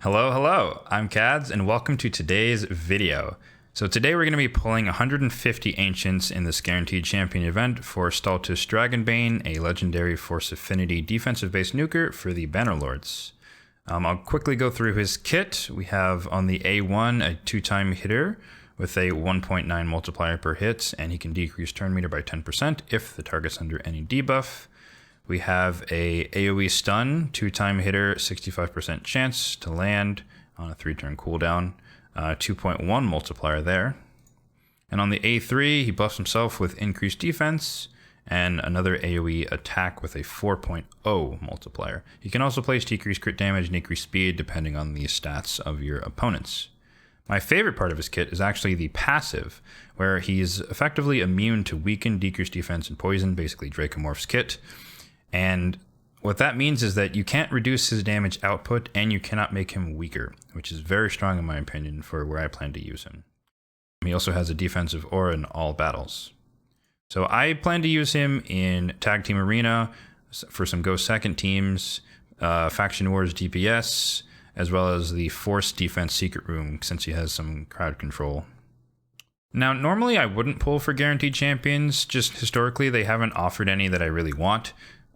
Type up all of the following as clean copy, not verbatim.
Hello, I'm Kads, and welcome to today's video. So today we're going to be pulling 150 Ancients in this Guaranteed Champion event for Staltus Dragonbane, a legendary Force Affinity defensive-based nuker for the Bannerlords. I'll quickly go through his kit. We have on the A1 a 2-time hitter with a 1.9 multiplier per hit, and he can decrease turn meter by 10% if the target's under any debuff. We have a AoE stun, 2-time hitter, 65% chance to land on a 3-turn cooldown, 2.1 multiplier there. And on the A3, he buffs himself with increased defense and another AoE attack with a 4.0 multiplier. You can also place decreased crit damage and increased speed depending on the stats of your opponents. My favorite part of his kit is actually the passive, where he's effectively immune to weaken, decreased defense, and poison, basically Dracomorph's kit. And what that means is that you can't reduce his damage output and you cannot make him weaker, which is very strong in my opinion for where I plan to use him. He also has a defensive aura in all battles. So I plan to use him in Tag Team Arena for some Go Second teams, Faction Wars DPS, as well as the Force Defense Secret Room since he has some crowd control. Now, normally I wouldn't pull for Guaranteed Champions, just historically they haven't offered any that I really want.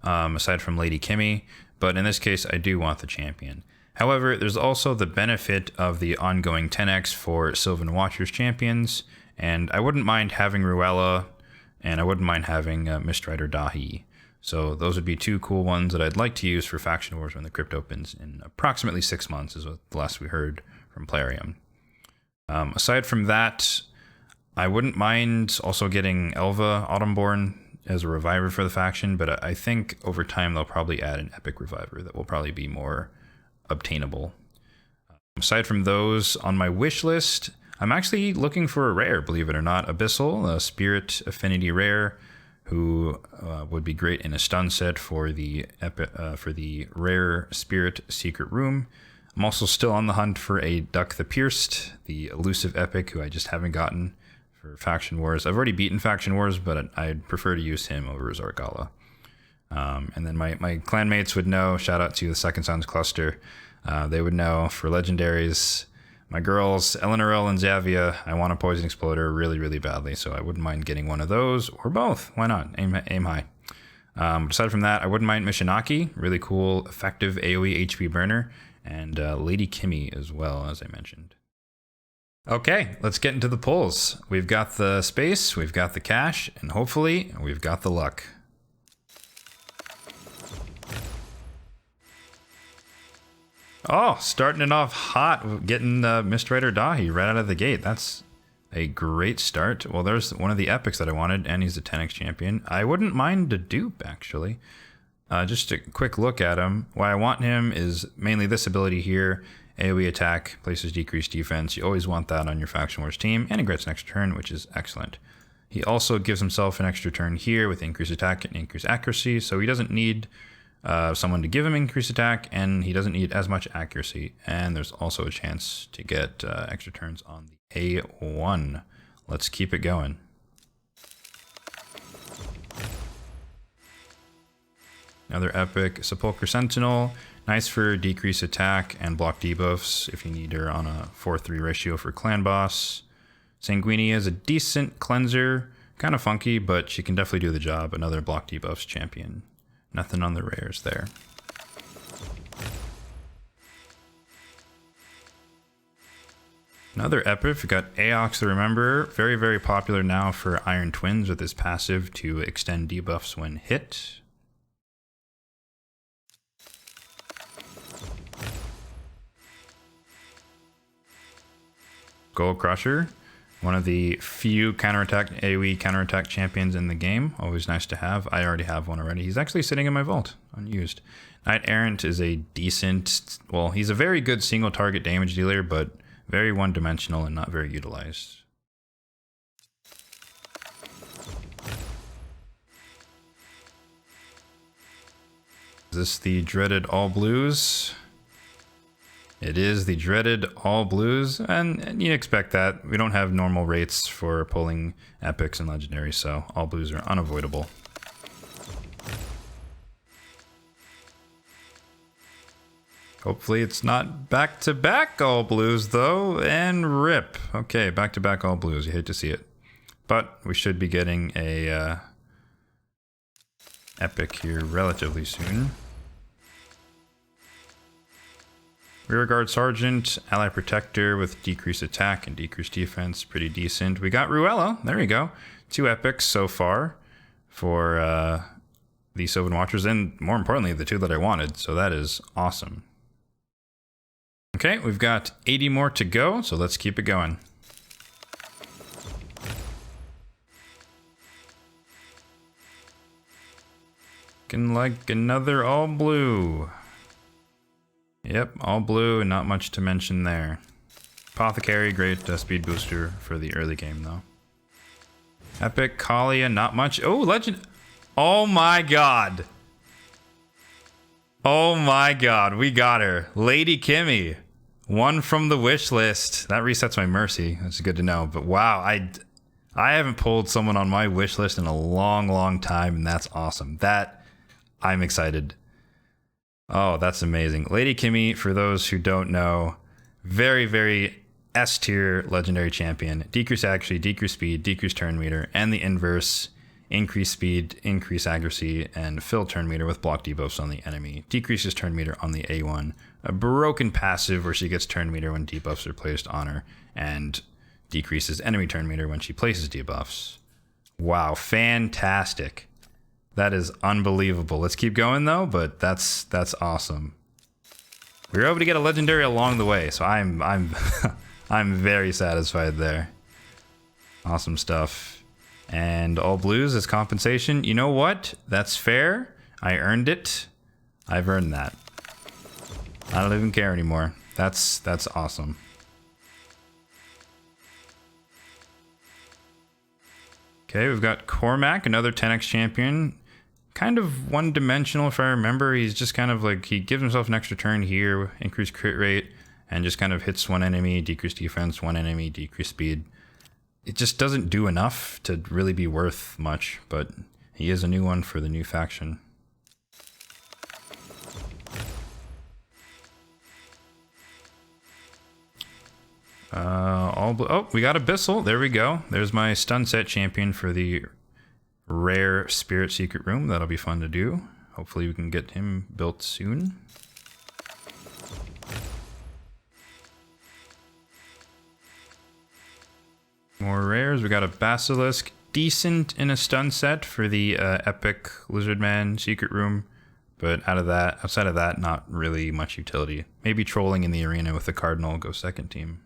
Aside from Lady Kimmy, but in this case, I do want the champion. However, there's also the benefit of the ongoing 10x for Sylvan Watchers champions, and I wouldn't mind having Ruella, and I wouldn't mind having Miststrider Dahi. So those would be two cool ones that I'd like to use for Faction Wars when the crypt opens in approximately 6 months, is what the last we heard from Plarium. Aside from that, I wouldn't mind also getting Elva Autumnborn as a reviver for the faction, but I think over time they'll probably add an epic reviver that will probably be more obtainable. Aside from those, on my wish list, I'm actually looking for a rare, believe it or not, Abyssal, a Spirit Affinity rare, who would be great in a stun set for the rare Spirit Secret Room. I'm also still on the hunt for a Duck the Pierced, the elusive epic, who I just haven't gotten for Faction Wars. I've already beaten Faction Wars, but I'd prefer to use him over Zorgala. And then my clanmates would know, shout out to the Second Sons cluster, they would know for legendaries, my girls, Eleanorel and Zavia, I want a Poison Exploder really, really badly, so I wouldn't mind getting one of those, or both, why not, aim high. Aside from that, I wouldn't mind Mishinaki, really cool, effective AoE HP burner, and Lady Kimmy as well, as I mentioned. Okay, let's get into the pulls. We've got the space, we've got the cash, and hopefully we've got the luck. Oh, starting it off hot, getting Miststrider Dahi right out of the gate. That's a great start. Well, there's one of the epics that I wanted, and he's a 10x champion. I wouldn't mind a dupe, actually. Just a quick look at him. Why I want him is mainly this ability here. AoE attack, places decreased defense. You always want that on your Faction Wars team, and he gets an extra turn, which is excellent. He also gives himself an extra turn here with increased attack and increased accuracy, so he doesn't need someone to give him increased attack, and he doesn't need as much accuracy. And there's also a chance to get extra turns on the A1. Let's keep it going. Another epic, Sepulchre Sentinel. Nice for decrease attack and block debuffs if you need her on a 4-3 ratio for clan boss. Sanguini is a decent cleanser, kind of funky, but she can definitely do the job. Another block debuffs champion. Nothing on the rares there. Another epic, we got Aox the Rememberer, very, very popular now for Iron Twins with his passive to extend debuffs when hit. Gold Crusher, one of the few counterattack AoE counterattack champions in the game. Always nice to have. I already have one already. He's actually sitting in my vault, unused. Knight Errant is a decent, well, he's a very good single target damage dealer, but very one-dimensional and not very utilized. Is this the dreaded all blues? It is the dreaded all blues, and you expect that. We don't have normal rates for pulling epics and legendaries, so all blues are unavoidable. Hopefully it's not back-to-back all blues, though, and rip. Okay, back-to-back all blues. You hate to see it. But we should be getting a epic here relatively soon. Rearguard Sergeant, Ally Protector with decreased attack and decreased defense. Pretty decent. We got Ruella. There we go. 2 epics so far for the Sylvan Watchers, and more importantly, the 2 that I wanted. So that is awesome. Okay, we've got 80 more to go, so let's keep it going. Looking like another all blue. Yep, all blue and not much to mention there. Apothecary, great speed booster for the early game though. Epic, Kalia, not much. Oh, legend. Oh my god. Oh my god, we got her. Lady Kimmy. 1 from the wish list. That resets my mercy. That's good to know. But wow, I haven't pulled someone on my wish list in a long time, and that's awesome. I'm excited. Oh, that's amazing. Lady Kimmy, for those who don't know, very S tier legendary champion. Decrease accuracy, decrease speed, decrease turn meter, and the inverse. Increase speed, increase accuracy, and fill turn meter with block debuffs on the enemy. Decreases turn meter on the A1. A broken passive where she gets turn meter when debuffs are placed on her, and decreases enemy turn meter when she places debuffs. Wow, fantastic. That is unbelievable. Let's keep going though, but that's awesome. We were able to get a legendary along the way, so I'm I'm very satisfied there. Awesome stuff. And all blues as compensation. You know what? That's fair. I earned it. I've earned that. I don't even care anymore. That's awesome. Okay, we've got Cormac, another 10x champion. Kind of one-dimensional if I remember. He's just kind of like, he gives himself an extra turn here, increased crit rate, and just kind of hits 1 enemy, decreased defense, 1 enemy, decreased speed. It just doesn't do enough to really be worth much, but he is a new one for the new faction. Oh, we got Abyssal. There we go. There's my stun set champion for the rare Spirit Secret Room. That'll be fun to do. Hopefully we can get him built soon. More rares. We got a Basilisk. Decent in a stun set for the epic Lizardman Secret Room. But outside of that, not really much utility. Maybe trolling in the arena with the Cardinal go second team.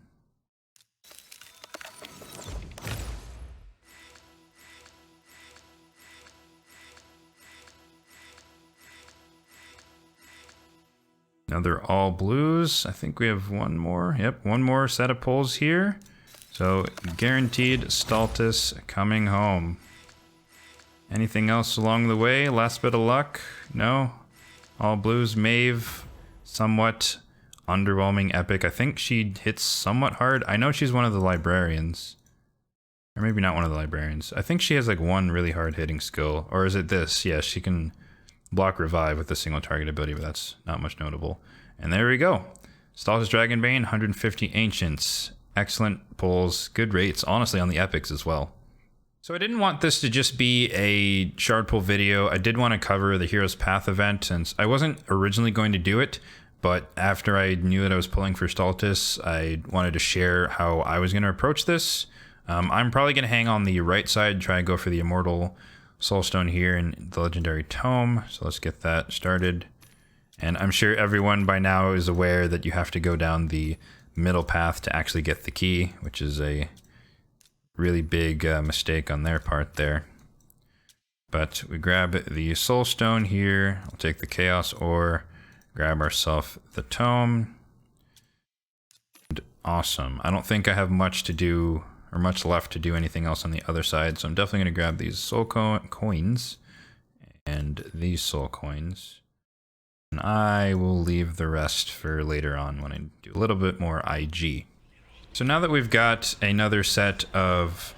Now they're all blues. I think we have one more. Yep, one more set of pulls here. So guaranteed Staltus coming home. Anything else along the way? Last bit of luck? No? All blues, Maeve, somewhat underwhelming epic. I think she hits somewhat hard. I know she's one of the librarians. Or maybe not one of the librarians. I think she has like 1 really hard hitting skill. Or is it this? Yeah, she can block revive with a single target ability, but that's not much notable. And there we go. Staltus Dragonbane, 150 Ancients. Excellent pulls, good rates, honestly, on the epics as well. So I didn't want this to just be a shard pull video. I did want to cover the Hero's Path event since I wasn't originally going to do it, but after I knew that I was pulling for Staltus, I wanted to share how I was going to approach this. I'm probably going to hang on the right side, try and go for the Immortal Soulstone here in the Legendary Tome. So let's get that started. And I'm sure everyone by now is aware that you have to go down the middle path to actually get the key, which is a really big mistake on their part there. But we grab the Soulstone here. I'll take the Chaos Ore, grab ourselves the Tome. And awesome. I don't think I have much to do or much left to do anything else on the other side, so I'm definitely going to grab these soul coins and these soul coins. And I will leave the rest for later on when I do a little bit more IG. So now that we've got another set of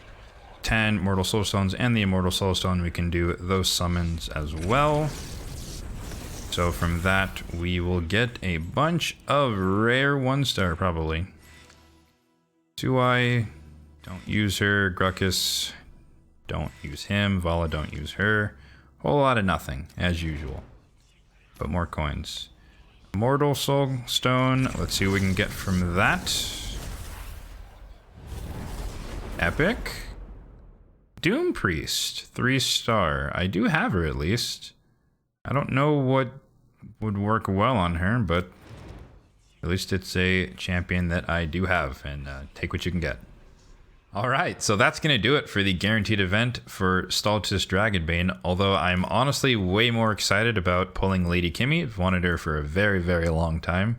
10 Mortal Soulstones and the Immortal Soulstone, we can do those summons as well. So from that, we will get a bunch of rare 1-star, probably. Suai, don't use her. Gruckus, don't use him. Vala, don't use her. Whole lot of nothing, as usual. But more coins. Immortal Soulstone, let's see what we can get from that. Epic. Doom Priest, 3-star. I do have her at least. I don't know what would work well on her, but at least it's a champion that I do have, and take what you can get. Alright, so that's going to do it for the guaranteed event for Staltus Dragonbane, although I'm honestly way more excited about pulling Lady Kimmy. I've wanted her for a very, very long time.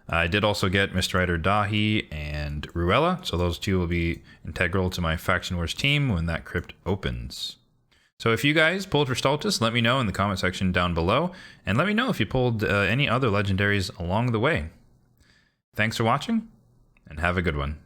I did also get Mr. Rider Dahi and Ruella, so those two will be integral to my Faction Wars team when that crypt opens. So if you guys pulled for Staltus, let me know in the comment section down below, and let me know if you pulled any other legendaries along the way. Thanks for watching, and have a good one.